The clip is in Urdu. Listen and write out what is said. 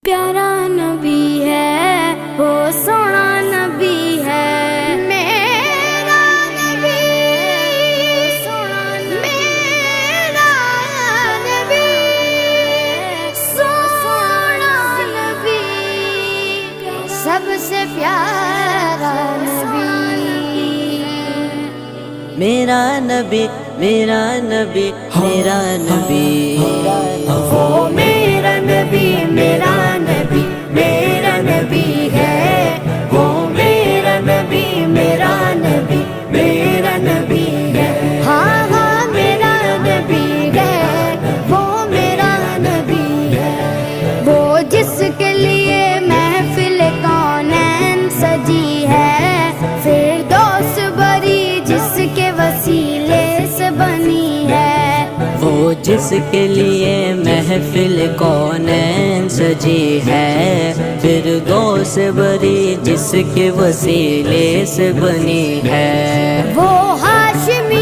پیارا نبی ہے وہ سونا نبی ہے میرا نبی سونا میرا نبی سونا نبی سب سے پیارا نبی میرا نبی میرا نبی میرا نبی وہ میرا نبی میرا نبی میرا نبی ہے وہ میرا نبی میرا نبی میرا نبی ہے ہاں ہاں میرا نبی ہے وہ میرا نبی ہے وہ جس کے لیے محفل کونین سجی ہے فردوس بری جس کے وسیلے سے بنی ہے وہ جس کے لیے محفل کونین سجی ہے فردوس بری جس کے وسیلے سے بنی ہے وہ ہاشمی